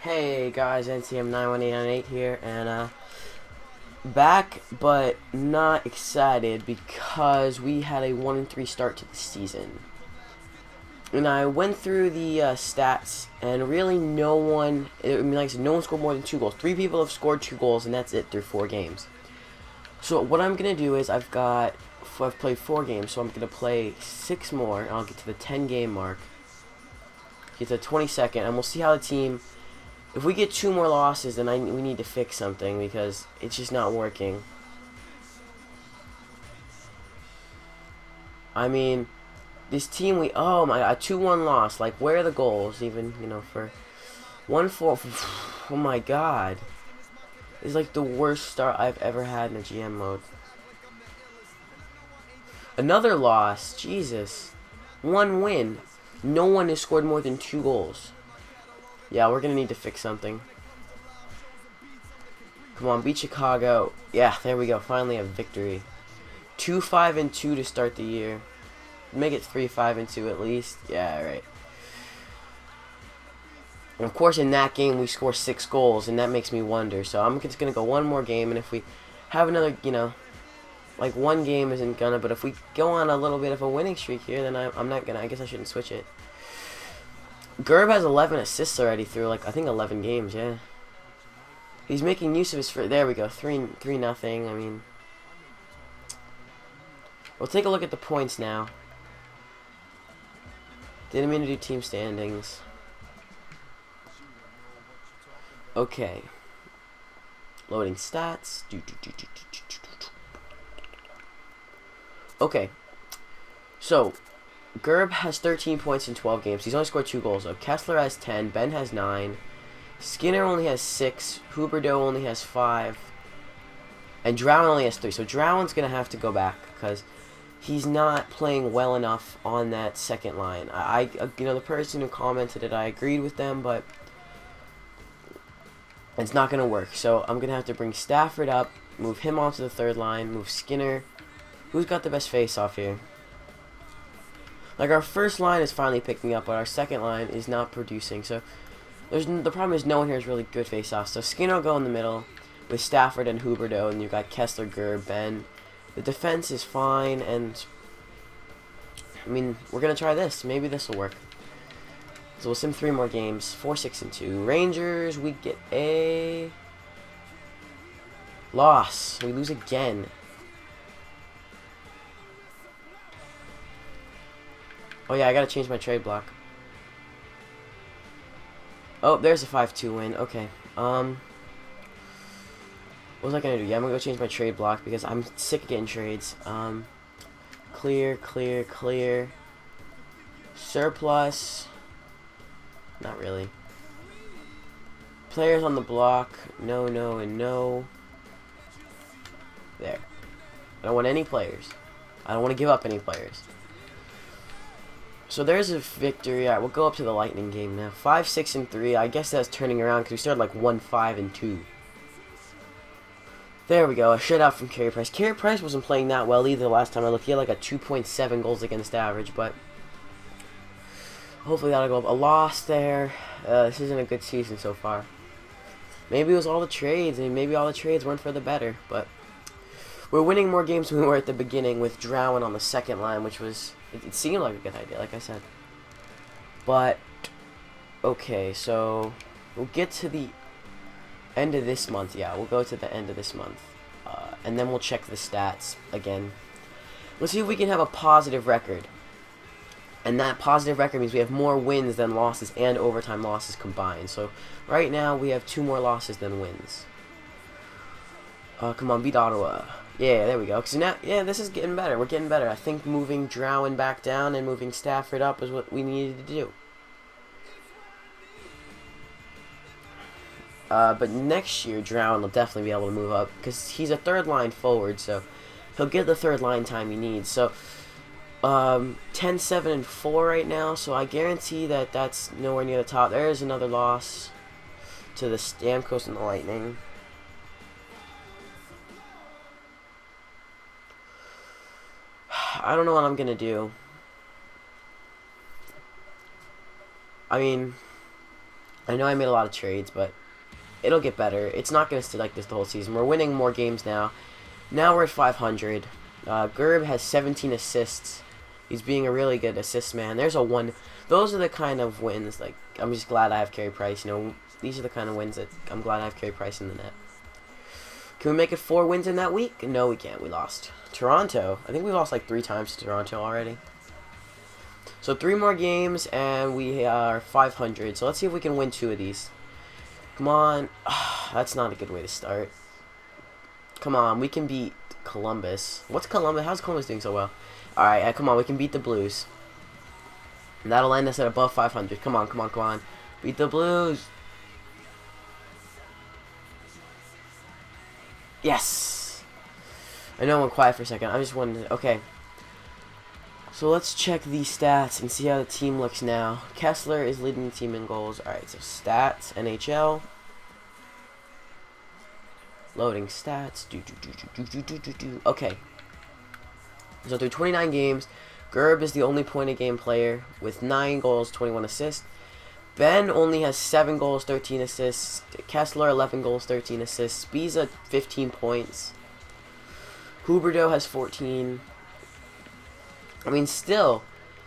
Hey guys, NCM91898 here, and back but not excited because we had a 1-3 start to the season. And I went through the stats, and really no one, like I said, no one scored more than 2 goals. 3 people have scored 2 goals, and that's it through 4 games. So what I'm gonna do is I've played 4 games, so I'm gonna play 6 more, and I'll get to the 10-game mark. Get to the 22nd, and we'll see how the team. If we get 2 more losses, then we need to fix something because it's just not working. I mean, this team oh my god, 2-1 loss. Like, where are the goals? Even, for 1-4. Oh my god. It's like the worst start I've ever had in a GM mode. Another loss. Jesus. 1 win. No one has scored more than 2 goals. Yeah, we're gonna need to fix something. Come on, beat Chicago. Yeah, there we go. Finally a victory. 2-5-2 to start the year. Make it 3-5-2 at least. Yeah, right. And of course, in that game we score 6 goals, and that makes me wonder. So I'm just gonna go 1 more game, and if we have another, like 1 game isn't gonna. But if we go on a little bit of a winning streak here, then I'm not gonna. I guess I shouldn't switch it. Gerb has 11 assists already through, like, I think 11 games, yeah. He's making use of his there we go, 3-0. I mean, we'll take a look at the points now. Didn't mean to do team standings. Okay. Loading stats. Okay. So, Gerb has 13 points in 12 games. He's only scored 2 goals, though. Kessler has 10. Ben has 9. Skinner only has 6. Huberdeau only has 5. And Drowan only has 3. So Drowan's going to have to go back because he's not playing well enough on that second line. The person who commented it, I agreed with them, but it's not going to work. So I'm going to have to bring Stafford up, move him onto the third line, move Skinner. Who's got the best face-off here? Like, our first line is finally picking up, but our second line is not producing. So the problem is no one here is really good face-off. So Skinner will go in the middle with Stafford and Huberdeau, and you've got Kessler, Gerb, Ben. The defense is fine, and I mean, we're gonna try this. Maybe this will work. So we'll sim 3 more games. 4-6-2. Rangers, we get a loss. We lose again. Oh yeah, I gotta change my trade block. Oh, there's a 5-2 win. Okay. What was I gonna do? Yeah, I'm gonna go change my trade block because I'm sick of getting trades. Clear, clear, clear. Surplus. Not really. Players on the block. No, no, and no. There. I don't want any players. I don't want to give up any players. So there's a victory. Alright, we'll go up to the Lightning game now. 5-6-3. I guess that's turning around because we started like 1-5-2. There we go. A shutout from Carey Price. Carey Price wasn't playing that well either the last time I looked. He had like a 2.7 goals against average, but hopefully that'll go up. A loss there. This isn't a good season so far. Maybe it was all the trades, and maybe all the trades weren't for the better, but we're winning more games than we were at the beginning with Drowan on the second line, which was... It seemed like a good idea, like I said. But, okay, so we'll get to the end of this month. Yeah, we'll go to the end of this month. And then we'll check the stats again. Let's see if we can have a positive record. And that positive record means we have more wins than losses and overtime losses combined. So, right now, we have 2 more losses than wins. Come on, beat Ottawa. Yeah, there we go. So now, yeah, this is getting better. We're getting better. I think moving Drowan back down and moving Stafford up is what we needed to do. But next year, Drowan will definitely be able to move up because he's a third-line forward, so he'll get the third-line time he needs. So, 10-7-4 right now, so I guarantee that that's nowhere near the top. There is another loss to the Stamkos and the Lightning. I don't know what I'm gonna do. I mean, I know I made a lot of trades, but it'll get better. It's not going to stay like this the whole season. We're winning more games now. Now we're at 500. Gerb has 17 assists. He's being a really good assist man. There's a one. Those are the kind of wins. Like, I'm just glad I have Carey Price. You know, these are the kind of wins that I'm glad I have Carey Price in the net. Can we make it 4 wins in that week? No, we can't. We lost. Toronto. I think we lost like 3 times to Toronto already. So 3 more games and we are 500. So let's see if we can win 2 of these. Come on. That's not a good way to start. Come on. We can beat Columbus. What's Columbus? How's Columbus doing so well? Alright, come on. We can beat the Blues. And that'll end us at above 500. Come on, come on, come on. Beat the Blues. Yes. I know I went quiet for a second. I just wanted to... Okay. So let's check the stats and see how the team looks now. Kessler is leading the team in goals. Alright, so stats, NHL. Loading stats. Okay. So through 29 games, Gerb is the only point-a-game player with 9 goals, 21 assists. Ben only has 7 goals, 13 assists. Kessler, 11 goals, 13 assists. Spiza, 15 points. Huberdeau has 14. I mean, still,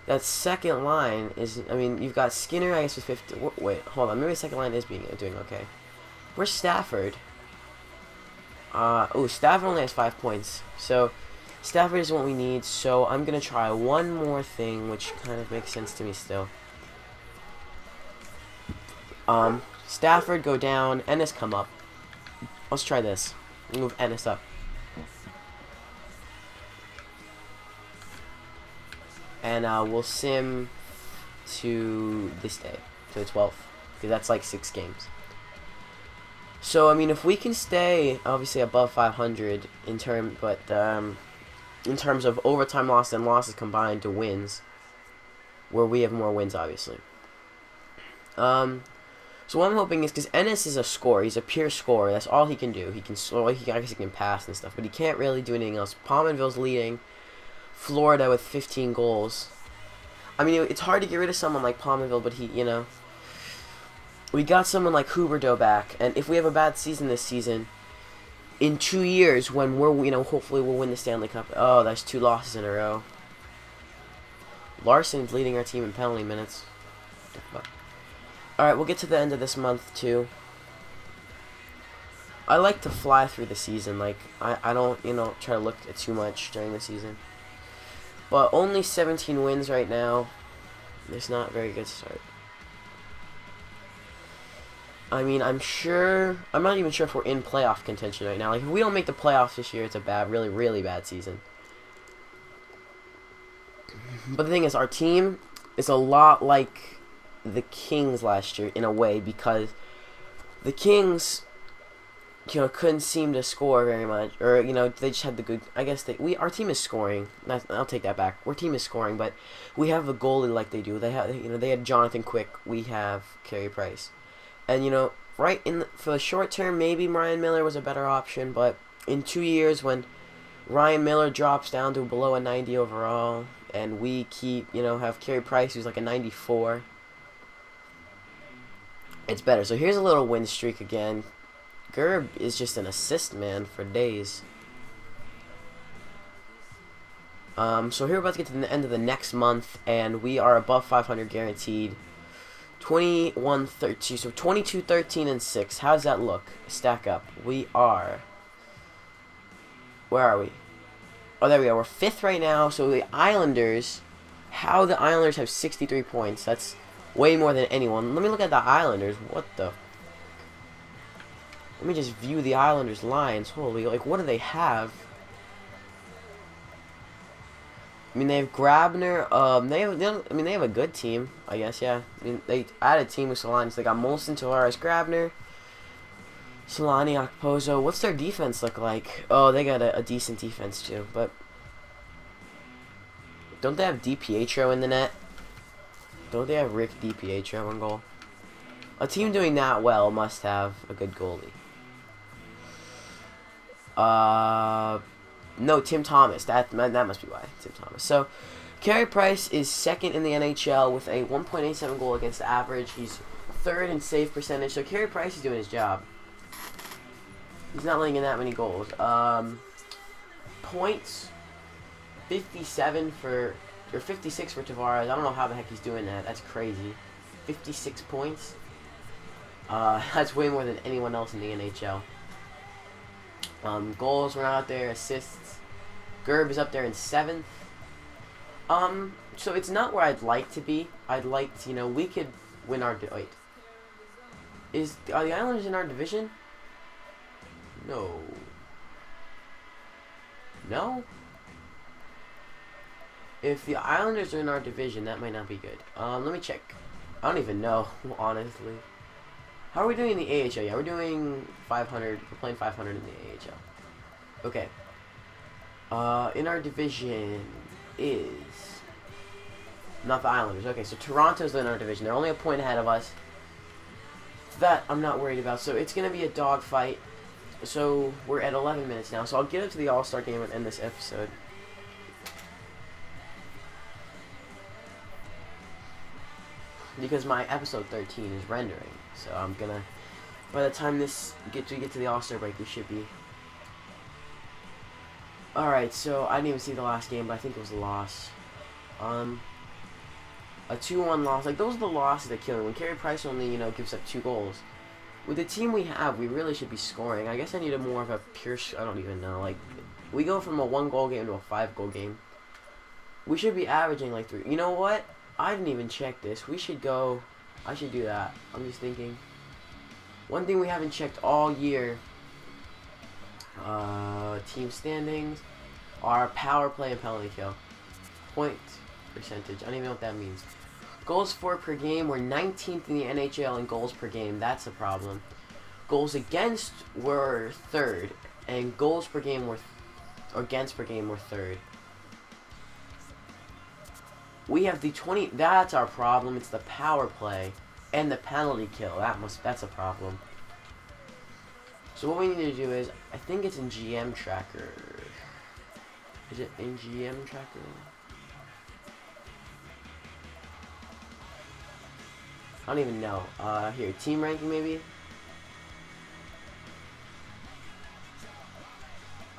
that second line is... I mean, you've got Skinner, I guess, with 50... Wait, hold on. Maybe the second line is doing okay. Where's Stafford? Stafford only has 5 points. So, Stafford is what we need. So, I'm going to try one more thing, which kind of makes sense to me still. Stafford go down. Ennis come up. Let's try this. Move Ennis up. And we'll sim to this day, to the 12th, because that's like 6 games. So I mean, if we can stay obviously above 500 in terms of overtime loss and losses combined to wins, where we have more wins, obviously. So what I'm hoping is, because Ennis is a scorer, he's a pure scorer. That's all he can do. He can score. I guess he can pass and stuff, but he can't really do anything else. Pominville's leading Florida with 15 goals. I mean, it's hard to get rid of someone like Pominville, but we got someone like Huberdeau back, and if we have a bad season this season, in 2 years when hopefully we'll win the Stanley Cup. Oh, that's 2 losses in a row. Larson's leading our team in penalty minutes. Alright, we'll get to the end of this month too. I like to fly through the season. Like, I don't, try to look at too much during the season. But only 17 wins right now. It's not a very good start. I mean, I'm not even sure if we're in playoff contention right now. Like, if we don't make the playoffs this year, it's a really, really bad season. But the thing is, our team is a lot like the Kings last year in a way, because the Kings, couldn't seem to score very much, or they just had the good. I guess our team is scoring. I'll take that back. Our team is scoring, but we have a goalie like they do. They have, they had Jonathan Quick. We have Carey Price, and for the short term, maybe Ryan Miller was a better option, but in 2 years when Ryan Miller drops down to below a 90 overall, and we keep have Carey Price who's like a 94, it's better. So here's a little win streak again. Gerb is just an assist man for days. So here we're about to get to the end of the next month, and we are above 500 guaranteed. 21-13, so 22-13 and 6. How does that look? Stack up. We are. Where are we? Oh, there we go. We're 5th right now. So the Islanders. How the Islanders have 63 points? That's way more than anyone. Let me look at the Islanders. What the? Let me just view the Islanders' lines. Holy, like, what do they have? I mean, they have Grabner. They have a good team, I guess. Yeah. I mean, they added a team with Solani. So they got Molson, Tavares, Grabner, Solani, Okposo. What's their defense look like? Oh, they got a decent defense too. But don't they have DiPietro in the net? Don't they have Rick DiPietro on goal? A team doing that well must have a good goalie. No, Tim Thomas. That must be why. Tim Thomas. So, Carey Price is 2nd in the NHL with a 1.87 goal against average. He's third in save percentage. So Carey Price is doing his job. He's not letting in that many goals. Points, 57 for, or 56 for Tavares. I don't know how the heck he's doing that. That's crazy. 56 points. That's way more than anyone else in the NHL. Goals were out there. Assists. Gerb is up there in 7th. So it's not where I'd like to be. I'd like to, we could win our... Wait. Are the Islanders in our division? No. No? If the Islanders are in our division, that might not be good. Let me check. I don't even know, honestly. How are we doing in the AHL? Yeah, we're doing 500. We're playing 500 in the AHL. Okay. In our division is... Not the Islanders. Okay, so Toronto's in our division. They're only a point ahead of us. That I'm not worried about. So it's going to be a dogfight. So we're at 11 minutes now. So I'll get into the All-Star game and end this episode. Because my episode 13 is rendering. So I'm going to... By the time we get to the All-Star break, we should be... Alright, so I didn't even see the last game, but I think it was a loss. A 2-1 loss. Like, those are the losses that kill me. When Carey Price only, gives up 2 goals. With the team we have, we really should be scoring. I guess I need more of a pure... I don't even know. Like, we go from a 1-goal game to a 5-goal game. We should be averaging, like, 3. You know what? I didn't even check this. We should go... I should do that. I'm just thinking. One thing we haven't checked all year... team standings are power play and penalty kill. Point percentage. I don't even know what that means. Goals for per game, we're 19th in the NHL in goals per game. That's a problem. Goals against were 3rd, and goals per game were against per game were 3rd. We have the 20. That's our problem. It's the power play and the penalty kill. That's a problem. So what we need to do is, I think it's in GM Tracker. Is it in GM Tracker? I don't even know. Here, team ranking maybe?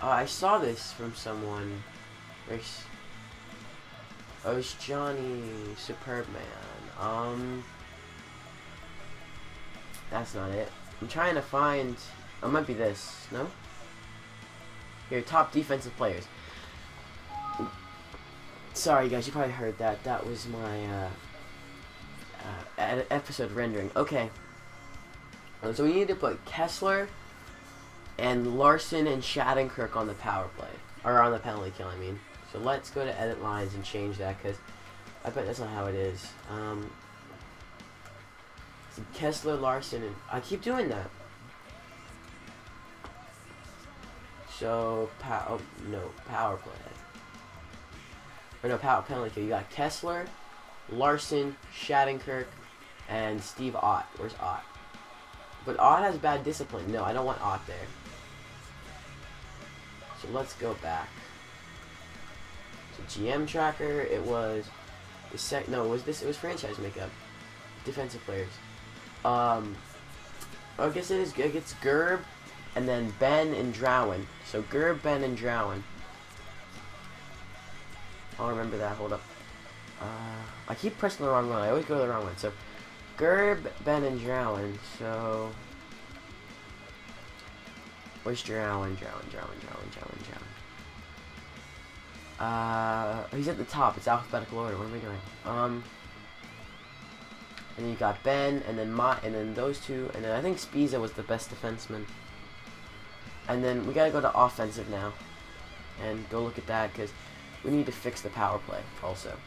I saw this from someone. Oh, it's Johnny Superb Man. That's not it. I'm trying to find... Oh, it might be this. No? Here, top defensive players. Sorry, guys. You probably heard that. That was my episode rendering. Okay. So we need to put Kessler and Larson and Shattenkirk on the power play. Or on the penalty kill, I mean. So let's go to edit lines and change that, because I bet that's not how it is. So Kessler, Larson, and... I keep doing that. So, power play. Or no, penalty kill. You got Kessler, Larson, Shattenkirk, and Steve Ott. Where's Ott? But Ott has bad discipline. No, I don't want Ott there. So let's go back. So GM Tracker, it was it was franchise makeup. Defensive players. I guess it is. It gets Gerb, and then Ben and Drowen. So Gerb, Ben, and Drowen. I'll remember that. Hold up. I keep pressing the wrong one. I always go to the wrong one. So Gerb, Ben, and Drowen. So where's Drowen? He's at the top. It's alphabetical order. What am I doing? And then you got Ben, and then those two, and then I think Spiza was the best defenseman. And then we gotta go to offensive now, and go look at that, because we need to fix the power play also.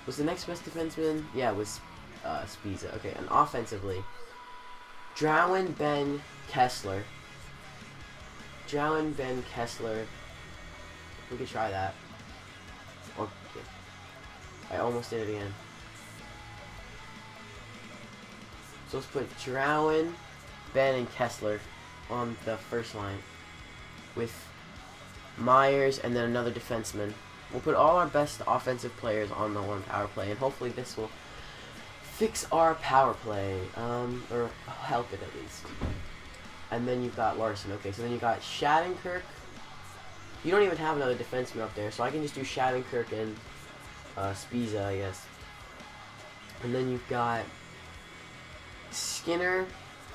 Was the next best defenseman? Yeah, it was Spiza. Okay, and offensively, Drowen, Ben, Kessler. Drowen, Ben, Kessler. We could try that. Okay. I almost did it again. So let's put Drowen, Ben, and Kessler on the first line with Myers and then another defenseman. We'll put all our best offensive players on the one power play, and hopefully this will fix our power play, or help it at least. And then you've got Larson. Okay, so then you got Shattenkirk. You don't even have another defenseman up there, so I can just do Shattenkirk and Spiza, I guess. And then you've got Skinner,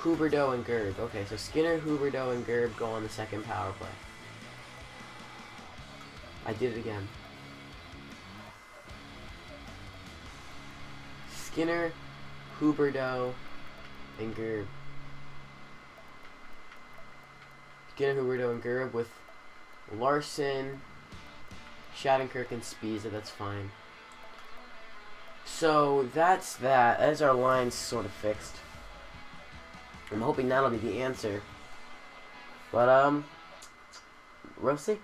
Huberdeau, and Gerb. Okay, so Skinner, Huberdeau, and Gerb go on the second power play. I did it again. Skinner, Huberdeau, and Gerb. Skinner, Huberdeau, and Gerb with Larson, Shattenkirk, and Spiza. That's fine. So that's that. That's our lines sort of fixed. I'm hoping that'll be the answer. But we'll see.